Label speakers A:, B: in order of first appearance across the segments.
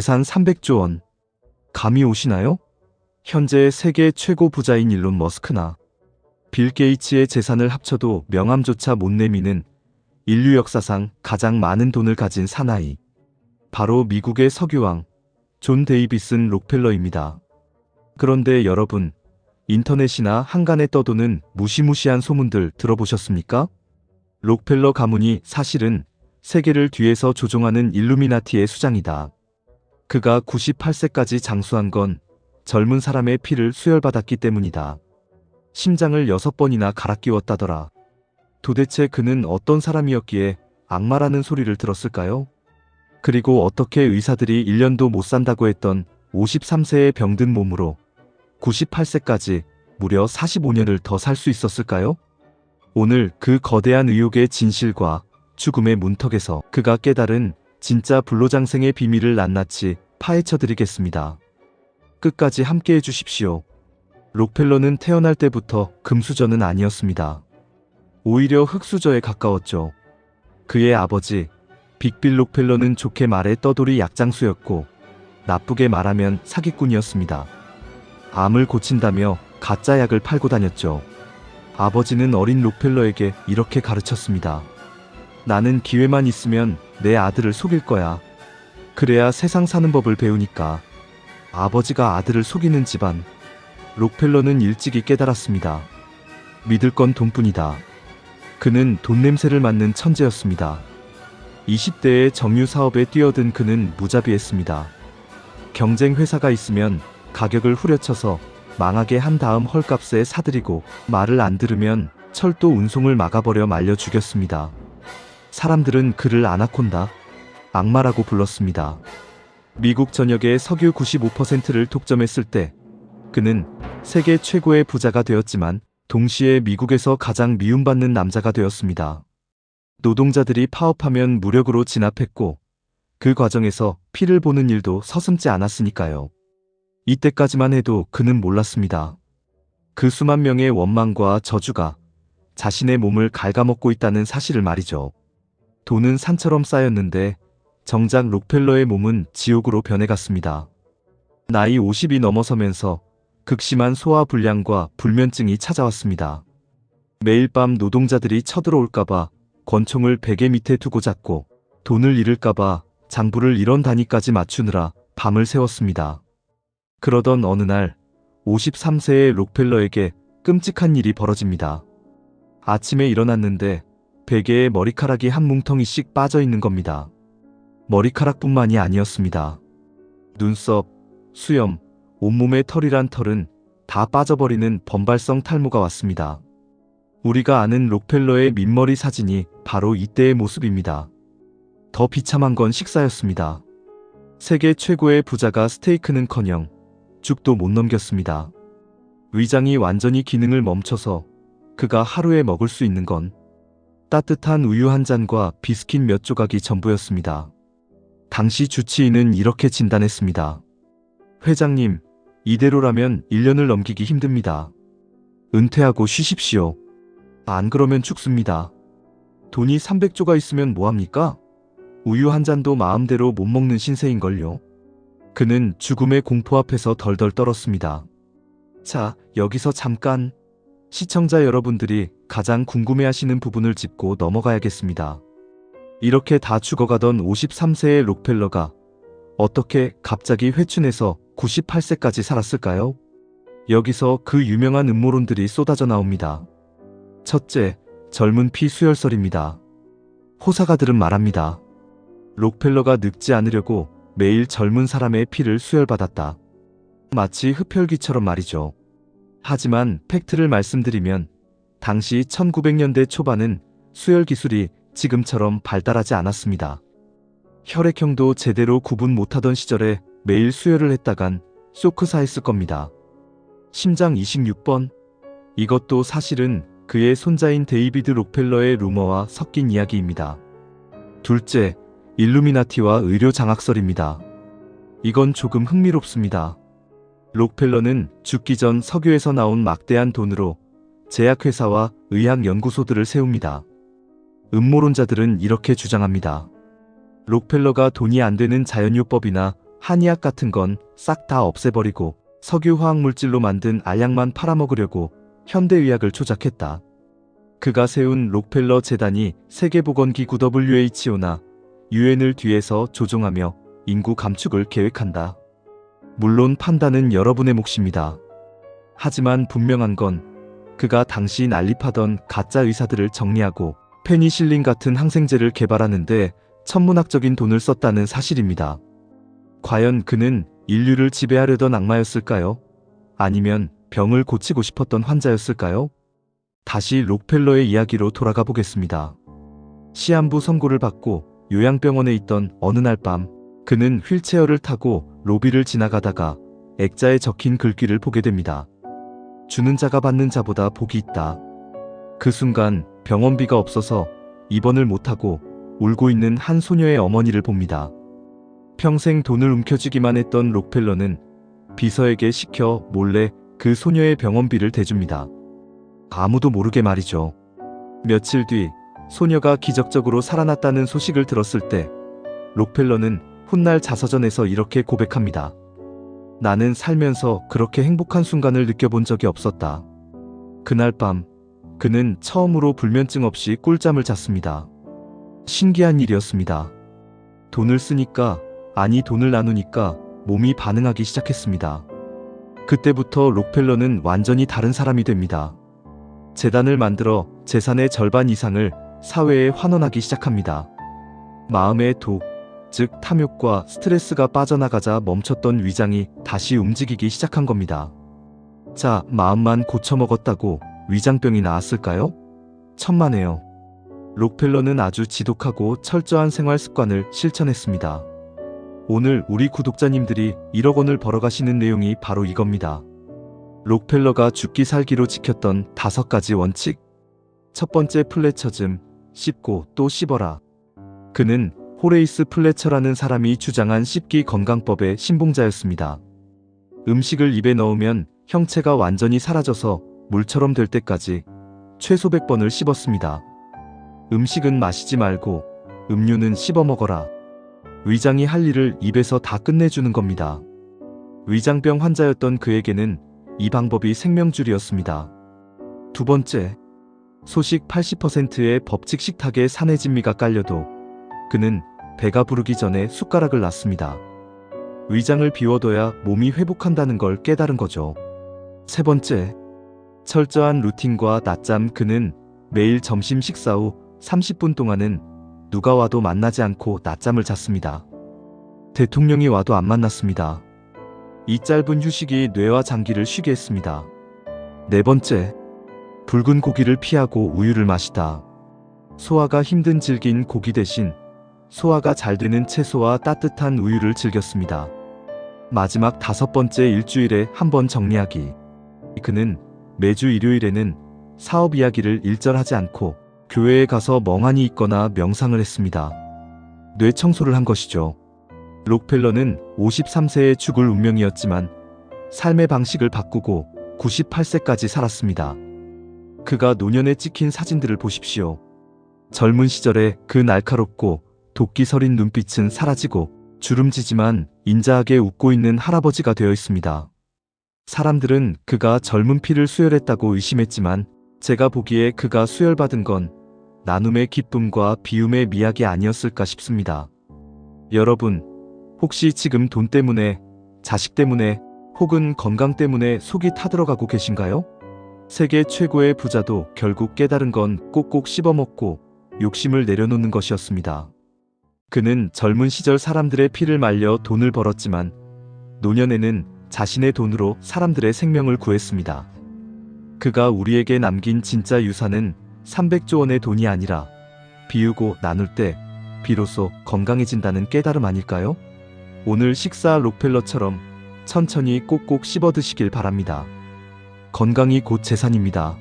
A: 재산 300조 원. 감이 오시나요? 현재 세계 최고 부자인 일론 머스크나 빌 게이츠의 재산을 합쳐도 명함조차 못 내미는 인류 역사상 가장 많은 돈을 가진 사나이. 바로 미국의 석유왕 존 데이비슨 록펠러입니다. 그런데 여러분, 인터넷이나 한간에 떠도는 무시무시한 소문들 들어보셨습니까? 록펠러 가문이 사실은 세계를 뒤에서 조종하는 일루미나티의 수장이다. 그가 98세까지 장수한 건 젊은 사람의 피를 수혈받았기 때문이다. 심장을 6번이나 갈아 끼웠다더라. 도대체 그는 어떤 사람이었기에 악마라는 소리를 들었을까요? 그리고 어떻게 의사들이 1년도 못 산다고 했던 53세의 병든 몸으로 98세까지 무려 45년을 더 살 수 있었을까요? 오늘 그 거대한 의혹의 진실과 죽음의 문턱에서 그가 깨달은 진짜 불로장생의 비밀을 낱낱이 파헤쳐드리겠습니다. 끝까지 함께해 주십시오. 록펠러는 태어날 때부터 금수저는 아니었습니다. 오히려 흙수저에 가까웠죠. 그의 아버지 빅빌 록펠러는 좋게 말해 떠돌이 약장수였고 나쁘게 말하면 사기꾼이었습니다. 암을 고친다며 가짜 약을 팔고 다녔죠. 아버지는 어린 록펠러에게 이렇게 가르쳤습니다. 나는 기회만 있으면 내 아들을 속일 거야. 그래야 세상 사는 법을 배우니까. 아버지가 아들을 속이는 집안. 록펠러는 일찍이 깨달았습니다. 믿을 건 돈뿐이다. 그는 돈 냄새를 맡는 천재였습니다. 20대의 정유 사업에 뛰어든 그는 무자비했습니다. 경쟁 회사가 있으면 가격을 후려쳐서 망하게 한 다음 헐값에 사들이고 말을 안 들으면 철도 운송을 막아버려 말려 죽였습니다. 사람들은 그를 아나콘다, 악마라고 불렀습니다. 미국 전역의 석유 95%를 독점했을 때 그는 세계 최고의 부자가 되었지만 동시에 미국에서 가장 미움받는 남자가 되었습니다. 노동자들이 파업하면 무력으로 진압했고 그 과정에서 피를 보는 일도 서슴지 않았으니까요. 이때까지만 해도 그는 몰랐습니다. 그 수만 명의 원망과 저주가 자신의 몸을 갉아먹고 있다는 사실을 말이죠. 돈은 산처럼 쌓였는데 정작 록펠러의 몸은 지옥으로 변해갔습니다. 나이 50이 넘어서면서 극심한 소화불량과 불면증이 찾아왔습니다. 매일 밤 노동자들이 쳐들어올까봐 권총을 베개 밑에 두고 잤고 돈을 잃을까봐 장부를 1원 단위까지 맞추느라 밤을 새웠습니다. 그러던 어느 날 53세의 록펠러에게 끔찍한 일이 벌어집니다. 아침에 일어났는데 베개에 머리카락이 한 뭉텅이씩 빠져 있는 겁니다. 머리카락뿐만이 아니었습니다. 눈썹, 수염, 온몸의 털이란 털은 다 빠져버리는 번발성 탈모가 왔습니다. 우리가 아는 록펠러의 민머리 사진이 바로 이때의 모습입니다. 더 비참한 건 식사였습니다. 세계 최고의 부자가 스테이크는커녕 죽도 못 넘겼습니다. 위장이 완전히 기능을 멈춰서 그가 하루에 먹을 수 있는 건 따뜻한 우유 한 잔과 비스킷 몇 조각이 전부였습니다. 당시 주치의는 이렇게 진단했습니다. 회장님, 이대로라면 1년을 넘기기 힘듭니다. 은퇴하고 쉬십시오. 안 그러면 죽습니다. 돈이 300조가 있으면 뭐합니까? 우유 한 잔도 마음대로 못 먹는 신세인걸요. 그는 죽음의 공포 앞에서 덜덜 떨었습니다. 자, 여기서 잠깐 시청자 여러분들이 가장 궁금해하시는 부분을 짚고 넘어가야겠습니다. 이렇게 다 죽어가던 53세의 록펠러가 어떻게 갑자기 회춘해서 98세까지 살았을까요? 여기서 그 유명한 음모론들이 쏟아져 나옵니다. 첫째, 젊은 피 수혈설입니다. 호사가들은 말합니다. 록펠러가 늙지 않으려고 매일 젊은 사람의 피를 수혈받았다. 마치 흡혈귀처럼 말이죠. 하지만 팩트를 말씀드리면 당시 1900년대 초반은 수혈 기술이 지금처럼 발달하지 않았습니다. 혈액형도 제대로 구분 못하던 시절에 매일 수혈을 했다간 쇼크사했을 겁니다. 심장 26번. 이것도 사실은 그의 손자인 데이비드 록펠러의 루머와 섞인 이야기입니다. 둘째, 일루미나티와 의료 장학설입니다. 이건 조금 흥미롭습니다. 록펠러는 죽기 전 석유에서 나온 막대한 돈으로 제약회사와 의학연구소들을 세웁니다. 음모론자들은 이렇게 주장합니다. 록펠러가 돈이 안 되는 자연요법이나 한의학 같은 건 싹 다 없애버리고 석유화학물질로 만든 알약만 팔아먹으려고 현대의학을 조작했다. 그가 세운 록펠러 재단이 세계보건기구 WHO나 UN을 뒤에서 조종하며 인구 감축을 계획한다. 물론 판단은 여러분의 몫입니다. 하지만 분명한 건 그가 당시 난립하던 가짜 의사들을 정리하고 페니실린 같은 항생제를 개발하는데 천문학적인 돈을 썼다는 사실입니다. 과연 그는 인류를 지배하려던 악마였을까요? 아니면 병을 고치고 싶었던 환자였을까요? 다시 록펠러의 이야기로 돌아가 보겠습니다. 시한부 선고를 받고 요양병원에 있던 어느 날 밤, 그는 휠체어를 타고 로비를 지나가다가 액자에 적힌 글귀를 보게 됩니다. 주는 자가 받는 자보다 복이 있다. 그 순간 병원비가 없어서 입원을 못하고 울고 있는 한 소녀의 어머니를 봅니다. 평생 돈을 움켜쥐기만 했던 록펠러는 비서에게 시켜 몰래 그 소녀의 병원비를 대줍니다. 아무도 모르게 말이죠. 며칠 뒤 소녀가 기적적으로 살아났다는 소식을 들었을 때 록펠러는 훗날 자서전에서 이렇게 고백합니다. 나는 살면서 그렇게 행복한 순간을 느껴본 적이 없었다. 그날 밤 그는 처음으로 불면증 없이 꿀잠을 잤습니다. 신기한 일이었습니다. 돈을 쓰니까, 아니 돈을 나누니까 몸이 반응하기 시작했습니다. 그때부터 록펠러는 완전히 다른 사람이 됩니다. 재단을 만들어 재산의 절반 이상을 사회에 환원하기 시작합니다. 마음의 독, 즉 탐욕과 스트레스가 빠져나가자 멈췄던 위장이 다시 움직이기 시작한 겁니다. 자, 마음만 고쳐먹었다고 위장병이 나았을까요? 천만에요. 록펠러는 아주 지독하고 철저한 생활 습관을 실천했습니다. 오늘 우리 구독자님들이 1억 원을 벌어가시는 내용이 바로 이겁니다. 록펠러가 죽기 살기로 지켰던 5가지 원칙. 첫 번째, 플래처즘, 씹고 또 씹어라. 그는 호레이스 플래처라는 사람이 주장한 씹기 건강법의 신봉자였습니다. 음식을 입에 넣으면 형체가 완전히 사라져서 물처럼 될 때까지 최소 100번을 씹었습니다. 음식은 마시지 말고 음료는 씹어 먹어라. 위장이 할 일을 입에서 다 끝내주는 겁니다. 위장병 환자였던 그에게는 이 방법이 생명줄이었습니다. 두 번째, 소식 80%의 법칙 식탁에 산해진미가 깔려도 그는 배가 부르기 전에 숟가락을 놨습니다. 위장을 비워둬야 몸이 회복한다는 걸 깨달은 거죠. 세 번째, 철저한 루틴과 낮잠. 그는 매일 점심 식사 후 30분 동안은 누가 와도 만나지 않고 낮잠을 잤습니다. 대통령이 와도 안 만났습니다. 이 짧은 휴식이 뇌와 장기를 쉬게 했습니다. 네 번째, 붉은 고기를 피하고 우유를 마시다. 소화가 힘든 질긴 고기 대신 소화가 잘 되는 채소와 따뜻한 우유를 즐겼습니다. 마지막 5번째, 일주일에 한 번 정리하기. 그는 매주 일요일에는 사업 이야기를 일절하지 않고 교회에 가서 멍하니 있거나 명상을 했습니다. 뇌 청소를 한 것이죠. 록펠러는 53세에 죽을 운명이었지만 삶의 방식을 바꾸고 98세까지 살았습니다. 그가 노년에 찍힌 사진들을 보십시오. 젊은 시절에 그 날카롭고 도끼 서린 눈빛은 사라지고 주름지지만 인자하게 웃고 있는 할아버지가 되어 있습니다. 사람들은 그가 젊은 피를 수혈했다고 의심했지만 제가 보기에 그가 수혈받은 건 나눔의 기쁨과 비움의 미학이 아니었을까 싶습니다. 여러분, 혹시 지금 돈 때문에, 자식 때문에, 혹은 건강 때문에 속이 타들어가고 계신가요? 세계 최고의 부자도 결국 깨달은 건 꼭꼭 씹어먹고 욕심을 내려놓는 것이었습니다. 그는 젊은 시절 사람들의 피를 말려 돈을 벌었지만 노년에는 자신의 돈으로 사람들의 생명을 구했습니다. 그가 우리에게 남긴 진짜 유산은 300조 원의 돈이 아니라 비우고 나눌 때 비로소 건강해진다는 깨달음 아닐까요? 오늘 식사 록펠러처럼 천천히 꼭꼭 씹어 드시길 바랍니다. 건강이 곧 재산입니다.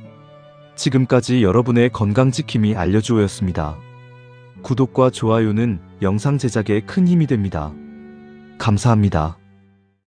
A: 지금까지 여러분의 건강지킴이 알려주어였습니다. 구독과 좋아요는 영상 제작에 큰 힘이 됩니다. 감사합니다.